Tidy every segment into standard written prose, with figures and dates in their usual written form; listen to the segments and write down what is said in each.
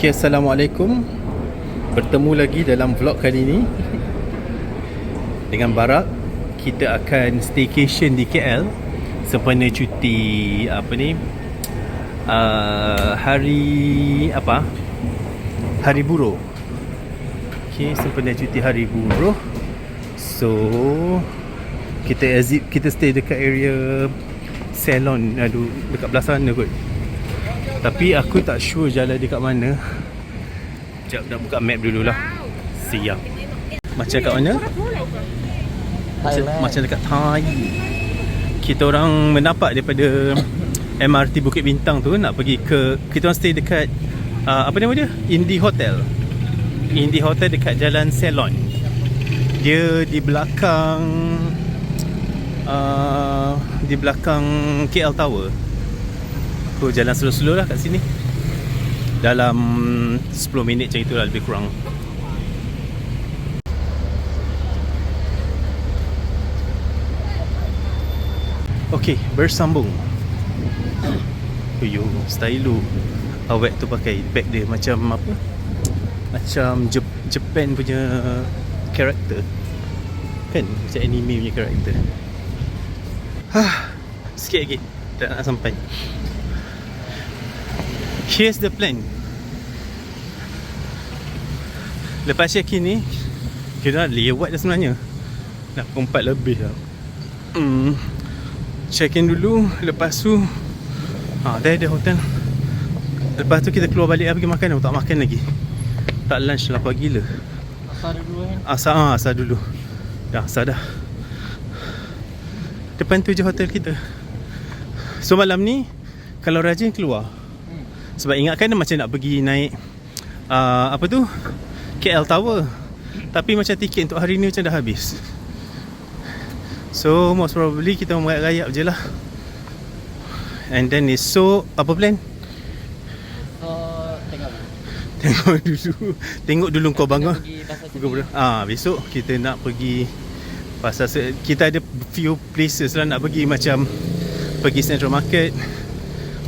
Okay, Assalamualaikum. Bertemu lagi dalam vlog kali ini dengan Barak. Kita akan staycation di KL sempena cuti hari buruh. Okay, sempena cuti hari buruh. So kita stay dekat area salon, dekat belah sana kot. Tapi aku tak sure jalan dia kat mana. Sekejap, nak buka map dululah. Siap. Macam kat mana? Macam dekat Thai. Kita orang mendapat daripada MRT Bukit Bintang tu nak pergi ke, kita orang stay dekat apa nama dia? Indie Hotel. Indie Hotel dekat Jalan Salon. Dia di belakang KL Tower. Aku jalan slow-slow lah kat sini. Dalam 10 minit macam itulah, lebih kurang. Okey, bersambung. Yo, stylo awak tu pakai bag dia macam apa? Macam Japan punya karakter. Kan? Macam anime punya karakter. Sikit lagi tak nak sampai. Here's the plan. Lepas check-in ni, kita dah lewat dah sebenarnya. Dah pukul 4 lebih dah. Check-in dulu. Lepas tu dah ada hotel. Lepas tu kita keluar balik pergi makan. Tak makan lagi. Tak lunch, lapar gila. Asar dulu kan? Asar dulu. Dah asar dah. Depan tu je hotel kita. So malam ni kalau rajin keluar, sebab ingatkan dia macam nak pergi naik KL Tower. Tapi macam tiket untuk hari ni macam dah habis. So most probably kita merayap je lah. And then esok apa plan? Tengok dulu kau bangun. Besok kita nak pergi pasar. Kita ada few places lah nak pergi, macam pergi Central Market.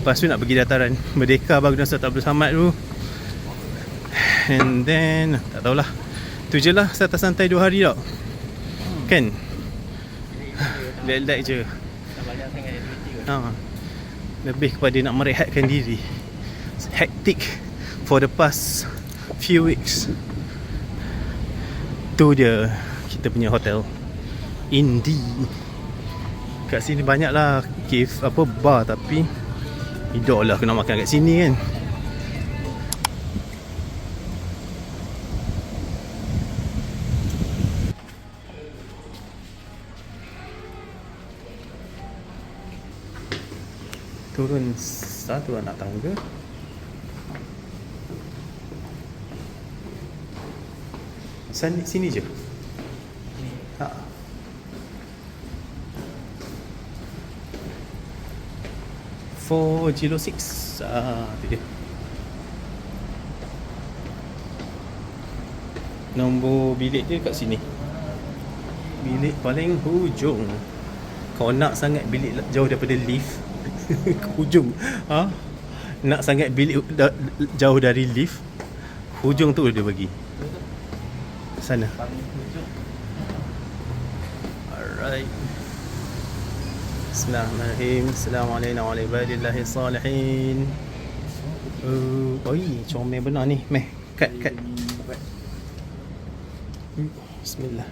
Lepas tu nak pergi dataran Merdeka, Bangunan Sultan Abdul Samad tu. And then tak tahulah. Tu je lah, santai-santai 2 hari tau. Kan? Lihat-lihat je. Lebih kepada nak merehatkan diri. Hectic for the past few weeks. Tu dia kita punya hotel Indie. Kat sini banyak lah bar, tapi hidup lah kena makan kat sini kan. Turun satu anak tangga. Sini je. For 406. Tu dia. Nombor bilik dia kat sini. Bilik paling hujung. Kau nak sangat bilik jauh daripada lift ke hujung. Nak sangat bilik jauh dari lift, hujung tu dia bagi. Sana. Alright. Bismillahirrahmanirrahim. Assalamualaikum warahmatullahi wabarakatuh. Comel benar ni. Meh, kat. Bismillah.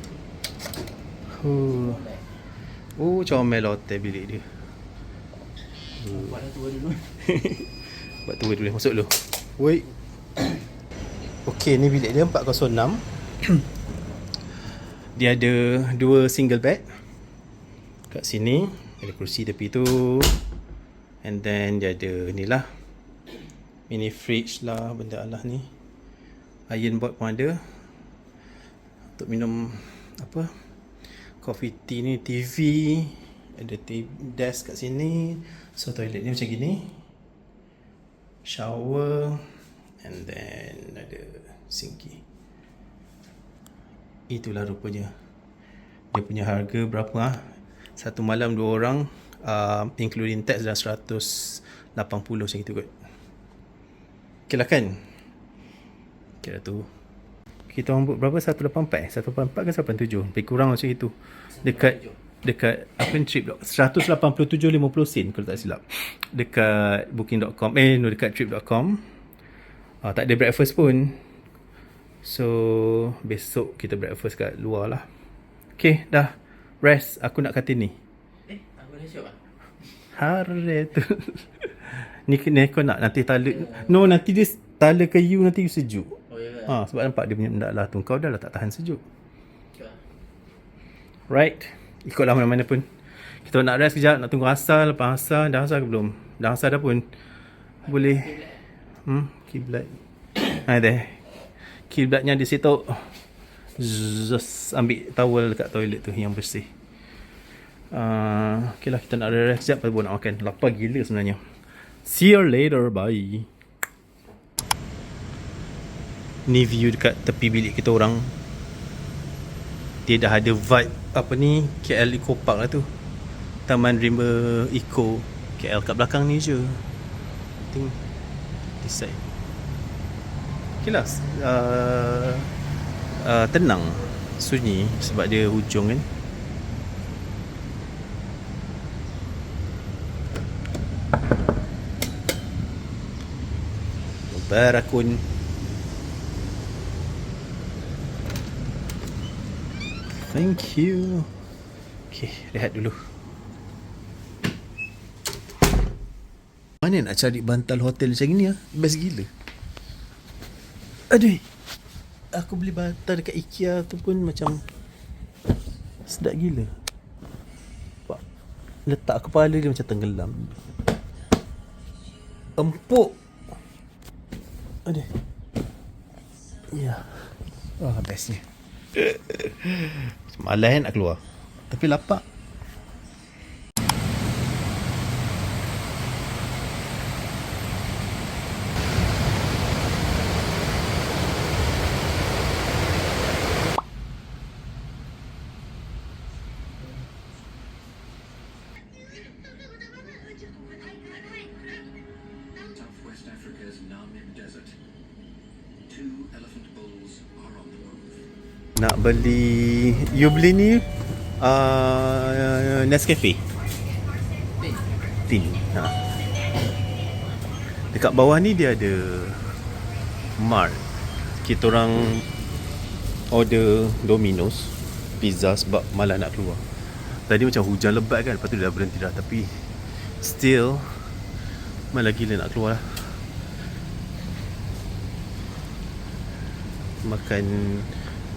Comel hotel bilik dia. Buat tua dulu. Masuk dulu. Woi. Okey, ni bilik dia 406. Dia ada 2 single bed. Kat sini ada kerusi tepi tu. And then dia ada ni lah, mini fridge lah, benda Allah ni. Iron board pun ada untuk minum coffee tea ni. TV, ada desk kat sini. So toilet ni macam gini. Shower. And then ada sinki. Itulah rupanya. Dia punya harga berapa? Satu malam 2 orang, including tax dah 180 macam itu kot. Okay lah kan. Kira tu. Kita orang book berapa? 184 184 ke 87? Lebih kurang macam itu. Dekat apa ni trip 187.50 sen kalau tak silap. Dekat booking.com dekat trip.com. Tak ada breakfast pun. So besok kita breakfast kat luar lah. Okay, dah. Rest. Aku nak katil ni. Aku dah siap lah. Hari tu. Ni kau nak nanti tala. No, nanti dia tala kayu nanti sejuk. Oh ya kan? Sebab nampak dia punya benda lah tu. Kau dah lah tak tahan sejuk. Okay. Right. Ikutlah mana-mana pun. Kita nak rest kejap. Nak tunggu asar. Lepas asar. Dah asar ke belum? Dah asar dah pun. Boleh. Kiblat. There. Kiblatnya di situ. Just ambil towel dekat toilet tu yang bersih. Okay lah, kita nak rest sekejap. Lepas tu nak makan. Lapar gila sebenarnya. See you later. Bye. Ni view dekat tepi bilik kita orang. Dia dah ada vibe apa ni, KL Eco Park lah tu. Taman Rimba Eco KL kat belakang ni je. I think this side. Okay lah. Tenang, sunyi sebab dia hujung kan. Barakun. Thank you. Okay, rehat dulu. Mana nak cari bantal hotel macam ni Best gila. Aduh. Aku beli bantal dekat IKEA tu pun macam sedap gila. Nampak? Letak kepala dia macam tenggelam. Empuk. Aduh. Ya. Bestnya. Malas nak keluar. Tapi lapar. Southwest Africa's Namib Desert. 2 elephant bulls are on the move. Nak beli. You beli ni Nescafe Tin. Dekat bawah ni dia ada Mart. Kita orang order Domino's pizza sebab malas nak keluar. Tadi macam hujan lebat kan. Lepas tu dia dah berhenti dah. Tapi still malas gila nak keluar lah. Makan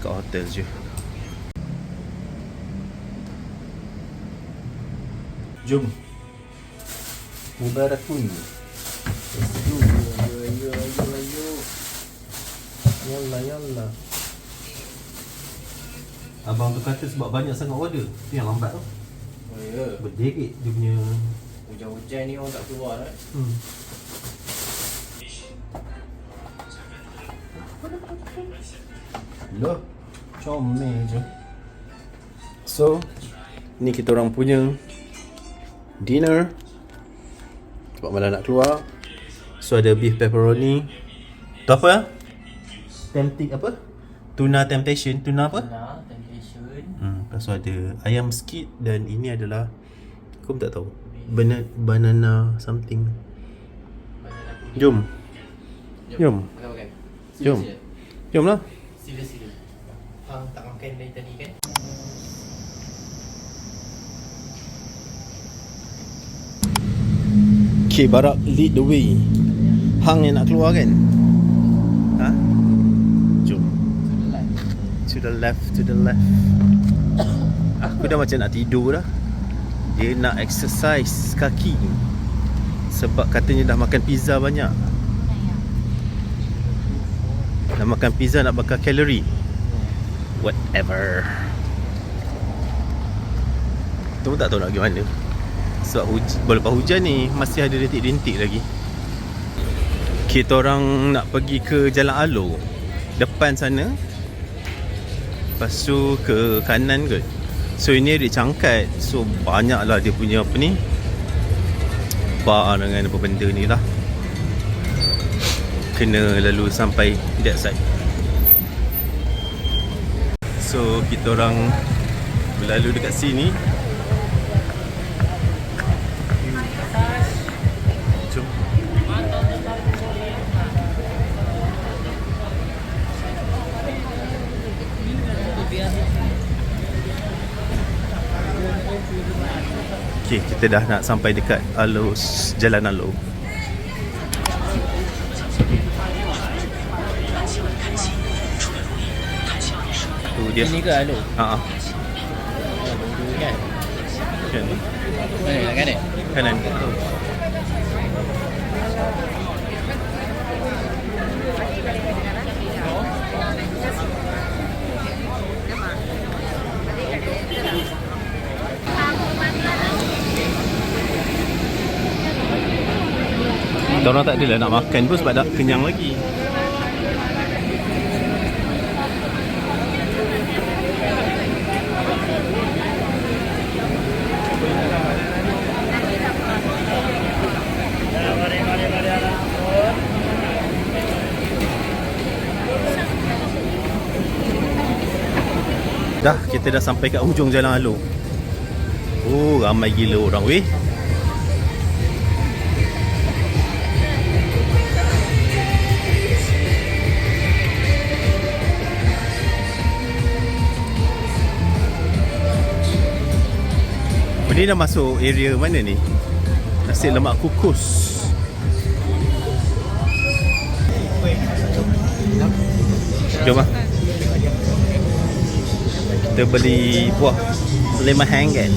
kat hotel je. Jom. Mubarakun. Ayo. Yalla. Abang tu kata sebab banyak sangat order. Tu yang lambat tu. Oh ya. Berderet dia punya. Hujan-hujan ni orang tak keluar kan? Loh, comel je. So, ni kita orang punya dinner. Sebab malah nak keluar. So, ada beef pepperoni. Tu apa? Tempting apa? Tuna temptation. Tuna apa? Nah, temptation. Lepas tu ada ayam skit. Dan ini adalah, aku pun tak tahu, banana something. Jom. Makan. Jom. Jom lah. Sila. Hang tak makan dari tadi kan? Okay, Barak lead the way. Hang yang nak keluar kan? Jom. To the left. Aku dah macam nak tidur dah. Dia nak exercise kaki. Sebab katanya dah makan pizza banyak. Dah makan pizza nak bakar kalori. Whatever. Tu pun tak tahu nak pergi mana. Sebab lepas hujan ni masih ada rintik-rintik lagi. Kita orang nak pergi ke Jalan Alor, depan sana. Lepas tu ke kanan kot. So ini dia cangkat. So banyak lah dia punya apa ni, bar dengan apa benda ni lah. Kena lalu sampai that side. So kita orang berlalu dekat sini. Jom. Okay, kita dah nak sampai dekat Jalan Alo. Tu dia. Ini ke Alo? Ha. Kan? Kan. Mana nak kanan? Kanan. Kita orang tak adalah nak makan pun sebab dah kenyang lagi. Dah, kita dah sampai kat hujung Jalan Alo. Oh, ramai gila orang weh. Ni dah masuk area mana ni? Nasi lemak kukus. Jom lah. Kita beli buah lemahang kan.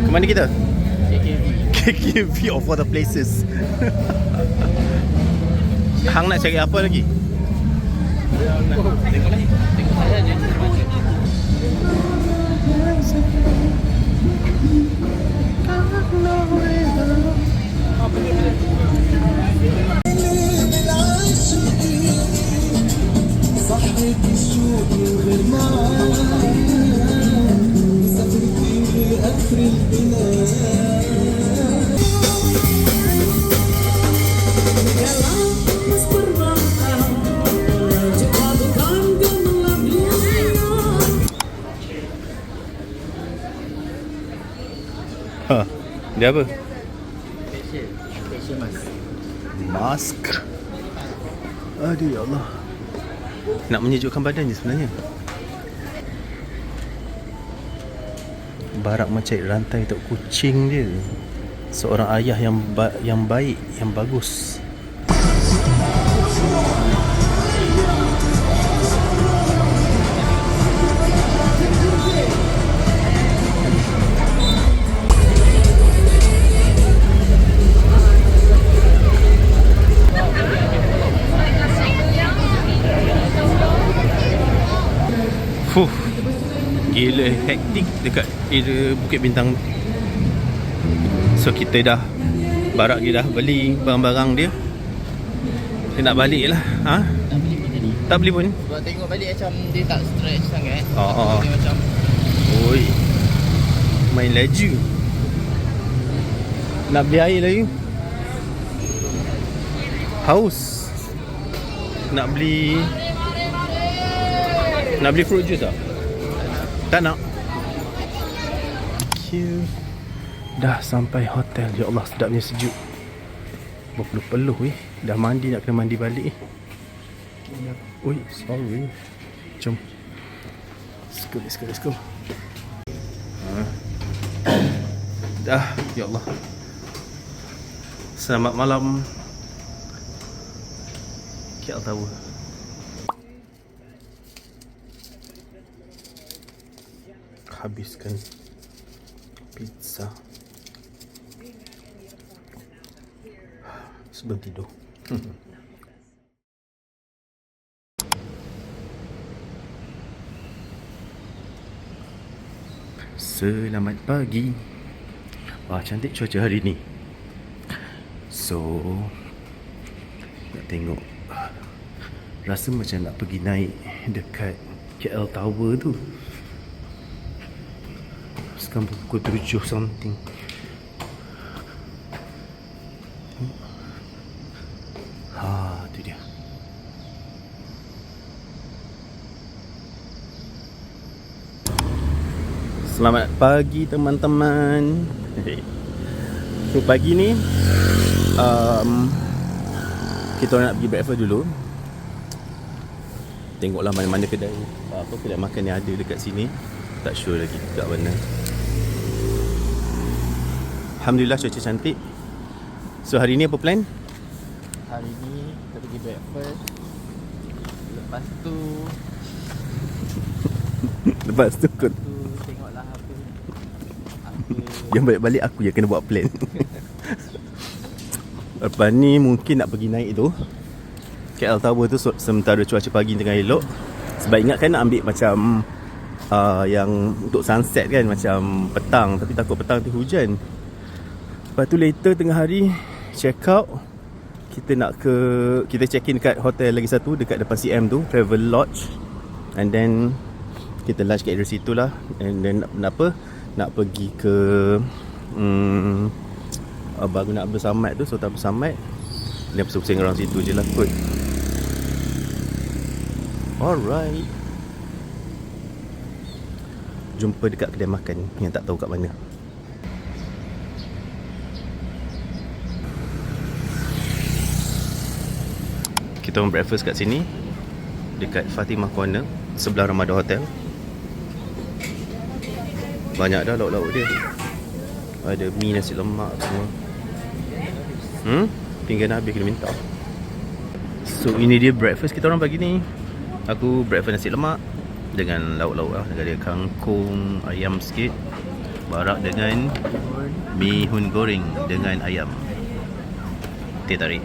Mana kita? KKV of all the places. Hang nak cari apa lagi? Tengok saya je. Ha, dia apa? Facial mask. Mask. Aduh ya Allah. Nak menyejukkan badan je sebenarnya. Barak macam rantai untuk kucing dia. Seorang ayah yang baik, yang bagus. Gila hektik dekat area Bukit Bintang. So kita dah barak dia dah beli barang-barang dia. Dia nak balik lah. Ha? Tak beli pun jadi. Tak beli pun. Sebab tengok balik macam dia tak stretch sangat. Oh. Dia macam Oi. Main laju. Nak beli air lagi. Haus. Nak beli fruit juice tak? Tak nak. Dah sampai hotel. Ya Allah, sedapnya sejuk. Berpeluh-peluh weh. Dah mandi, nak kena mandi balik. Ui, sorry. Jom. Let's go. Dah, ya Allah. Selamat malam. KL Tower. habiskan pizza sebelum tidur. Selamat pagi. Wah, cantik cuaca hari ni. So, nak tengok. Rasa macam nak pergi naik dekat KL Tower tu. Sekarang pukul 7 something. Ha, tu dia. Selamat pagi teman-teman. So pagi ni kita nak pergi breakfast dulu. Tengoklah mana-mana kedai kedai makan yang ada dekat sini. Tak sure lagi dekat mana. Alhamdulillah cuaca cantik. So hari ni apa plan? Hari ni kita pergi breakfast. Lepas tu tengoklah apa yang balik-balik aku yang kena buat plan. Lepas ni mungkin nak pergi naik tu KL Tower tu sementara cuaca pagi tengah elok. Sebab ingat kan nak ambil macam yang untuk sunset kan, macam petang. Tapi takut petang tu hujan. Lepas tu later tengah hari check out. Kita check in dekat hotel lagi satu dekat depan CM tu, Travel Lodge. And then kita lunch kat area situ lah. And then nak pergi ke baru nak bersamad tu, Sultan Bersamad. Dia pusing-pusing orang situ je lah kot. Alright, jumpa dekat kedai makan yang tak tahu kat mana. Kita orang breakfast kat sini dekat Fatimah Corner sebelah Ramadan Hotel. Banyak dah lauk-lauk dia. Ada mi, nasi lemak semua. Pinggan habis kena minta. So ini dia breakfast kita orang pagi ni. Aku breakfast nasi lemak dengan lauk-lauk lah. Ada kangkung, ayam sikit, barak dengan bihun goreng dengan ayam, teh tarik.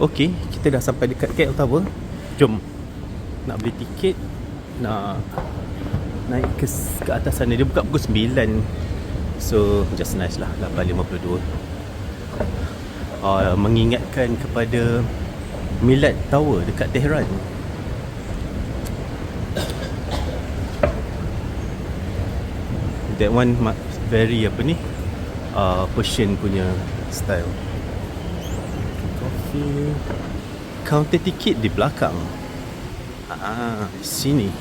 Okey, kita dah sampai dekat KL Tower. Jom nak beli tiket, nak naik ke atas sana. Dia buka pukul 9. So just nice lah, 8.52. Mengingatkan kepada Milad Tower dekat Tehran. That one very Persian punya style. Counter tiket di belakang. Sini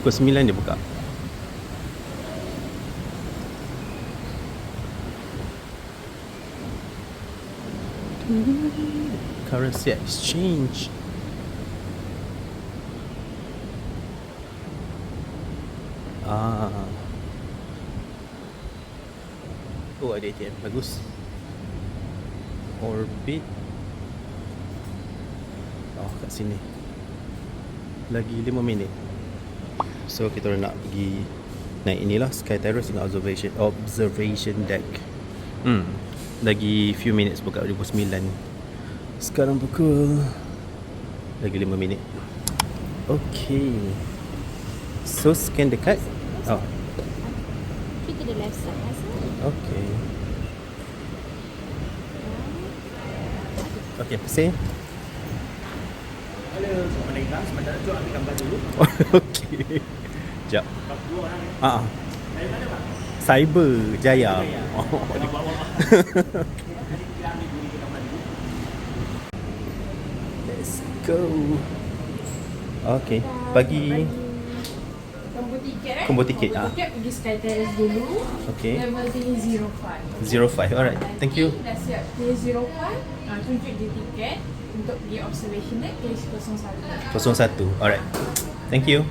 pukul 9 dia buka. Currency exchange. Oh, ada ATM. Bagus. Orbit. Kat sini lagi 5 minit. So kita orang nak pergi naik inilah Sky Terrace dengan observation deck. Lagi few minutes buka pukul 9. Sekarang pukul lagi 5 minit. Okay, so scan dekat to the left side. Okay. Okay, persen. Halo, selamat datang. Sementara tu ambil gambar dulu. Okey. Sekejap. Dua orang. Dari mana Pak? Cyber Jaya. Jangan bawa. Kita ambil dulu gambar dulu. Let's go. Okay, bagi Combo tiket Combo tiket, pergi Sky Terrace dulu. Okay. Level tinggi 05. 05. Alright. Thank you. Dah siap pilih 05. Tunjuk je tiket. Untuk pergi observation deck pilih 01. 01. Alright. Thank you.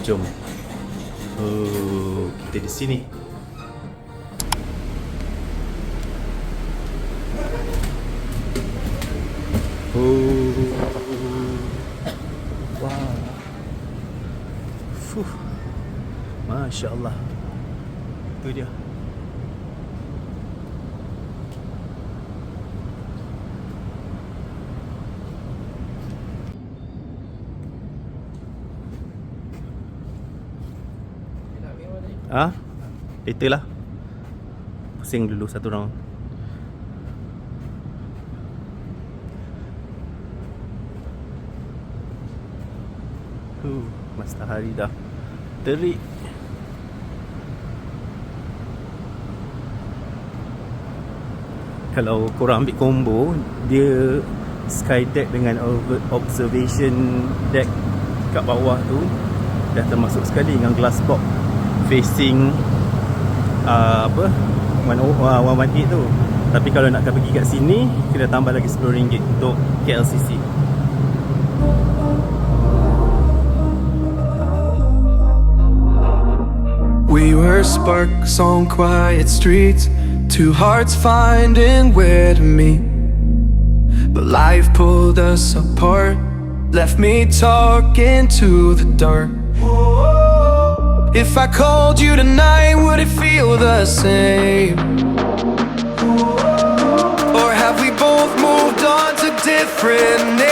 Jom. Oh, kita di sini. Oh. Wow. Fuh. Masya Allah. Tu dia. Ah, later lah. Pusing dulu satu round. Matahari dah terik. Kalau korang ambil combo, dia sky deck dengan observation deck kat bawah tu dah termasuk sekali dengan glass box facing 118 tu. Tapi kalau nak pergi kat sini, kena tambah lagi RM10 untuk KLCC. We were sparks on quiet streets, two hearts finding where to meet. But life pulled us apart, left me talking to the dark. If I called you tonight, would it feel the same? Or have we both moved on to different names?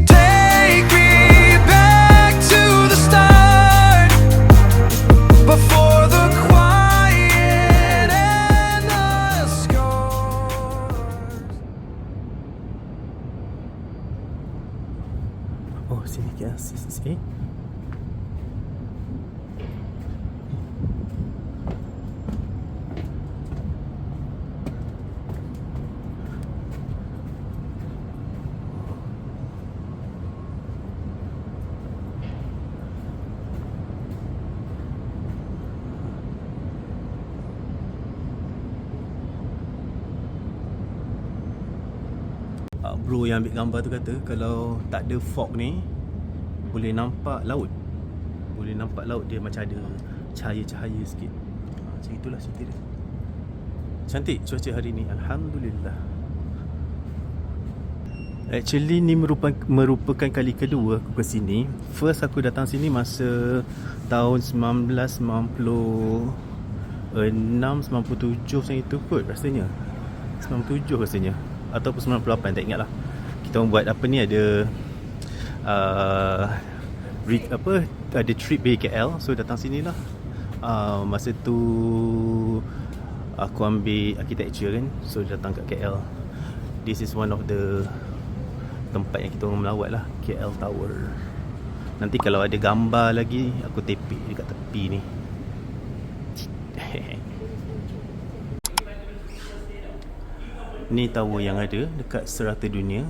Take me back to the start, before the quiet and the scars. Oh, sini KLCC. Bro yang ambil gambar tu kata kalau tak ada fog ni boleh nampak laut. Boleh nampak laut, dia macam ada cahaya-cahaya sikit. Macam itulah cerita dia. Cantik cuaca hari ni, alhamdulillah. Actually ni merupakan kali kedua aku ke sini. First aku datang sini masa tahun 1996, 97 macam itu kot rasanya. 97 rasanya ataupun 98, tak ingat lah. Kita orang buat apa ni, ada ada trip BKL, so datang sini lah. Masa tu aku ambil architecture kan, so datang kat KL. This is one of the tempat yang kita orang melawat lah, KL Tower. Nanti kalau ada gambar lagi, aku tapik dekat tepi ni. Ni tower yang ada dekat serata dunia.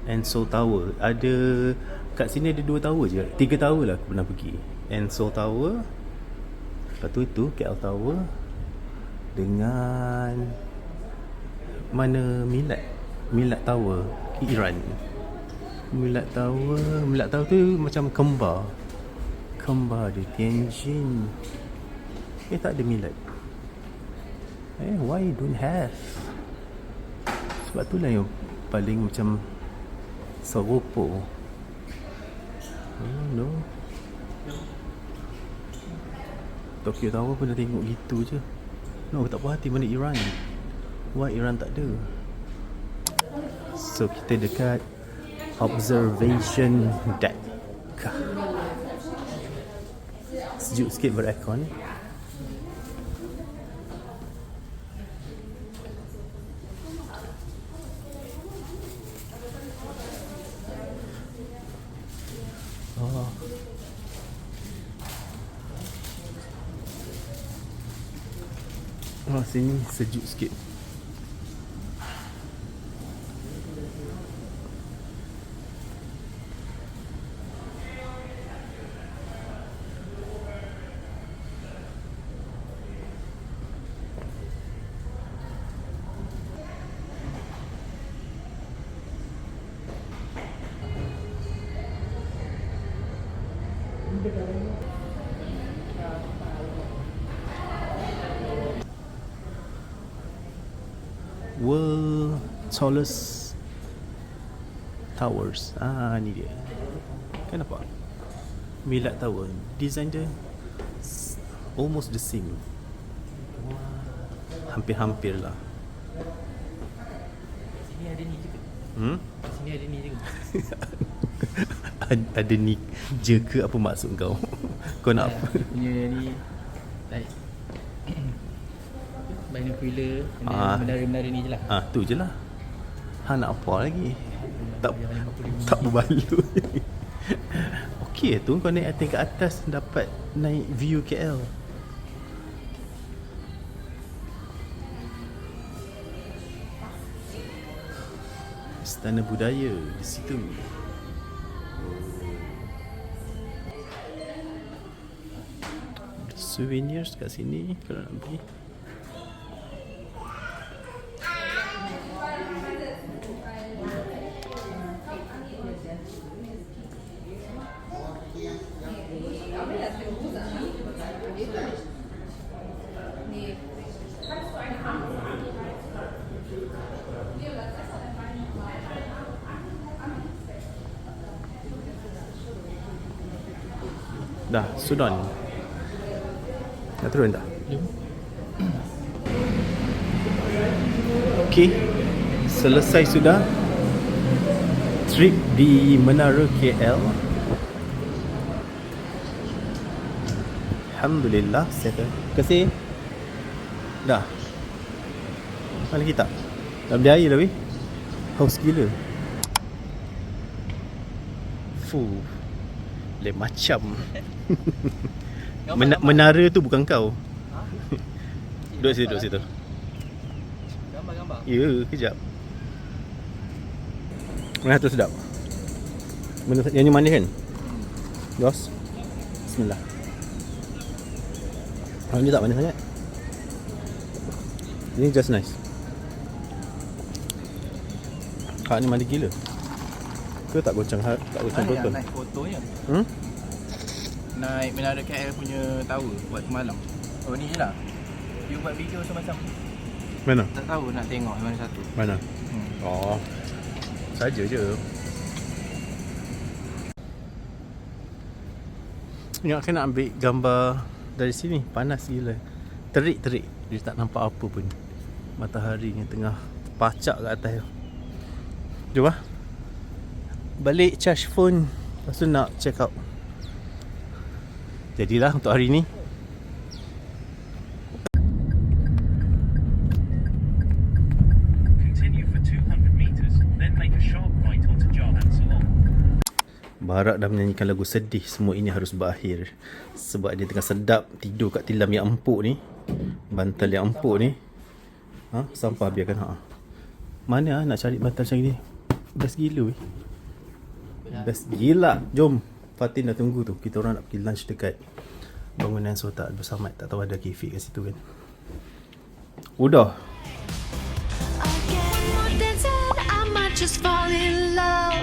Enso Tower. Ada kat sini ada 2 tower je. 3 tower lah aku pernah pergi. Enso Tower, lepas tu itu KL Tower, dengan mana Milad Tower, Iran. Milad Tower tu macam kembar dia, Tianjin. Tak ada Milad. Why don't have? Sebab tu lah yang paling macam serupa. No. Tokyo Tower pun dah tengok gitu je. No, tak puas hati mana Iran. Why Iran tak ada? So kita dekat observation deck. Sejuk sikit beraircon. Sini sejuk sikit. tallest towers. Ni dia. Kan nampak? Milad Tower. Design dia almost the same. Hampir-hampir lah. Sini ada ni juga. Sini ada ni juga. Ada ni je ke apa maksud kau? Kau nak apa? Dia punya ni like binocular dan menara-menara ni je lah. Tu je lah. Nak apa lagi? Tak berbaloi. Okey tu kau naik atas ke atas dapat naik view KL. Istana Budaya di situ. Souvenirs kat sini kalau nak pergi. Dah, Sudan. Nak turun tak? Okey. Selesai sudah trip di Menara KL. Alhamdulillah settle. Terima kasih. Dah. Mana lagi tak? Dah beli air dah weh. Haus gila. Fuh. Lain macam. Menara tu bukan kau. Duduk situ. Gambar-gambar. Ya, kejap. Mana tu sedap? Yang ni manis kan? Dos. Bismillah. Ni tak manis sangat. Ini just nice. Ni manis gila. Ke tak goncang botol? Naik fotonya. Naik Menara KL punya tower waktu malam. Oh ni je lah. You buat video macam Mana? tak tahu nak tengok mana satu. Mana? Oh. Saja je. Ingat kan nak ambil gambar dari sini. Panas gila. Terik. Dia tak nampak apa pun. Matahari yang tengah pacak kat atas. Jom lah. Balik charge phone. Lepas tu nak check out. Jadilah untuk hari ni. Barak dah menyanyikan lagu sedih. Semua ini harus berakhir. Sebab dia tengah sedap tidur kat tilam yang empuk ni. Bantal yang empuk ni. Sampah biarkan. Mana nak cari bantal macam ni? Best gila weh. Best gila. Jom. Fatin dah tunggu tu. Kita orang nak pergi lunch dekat bangunan Sultan Abdul Samad. Tak tahu ada cafe kat situ kan. Udah. Just fall in love.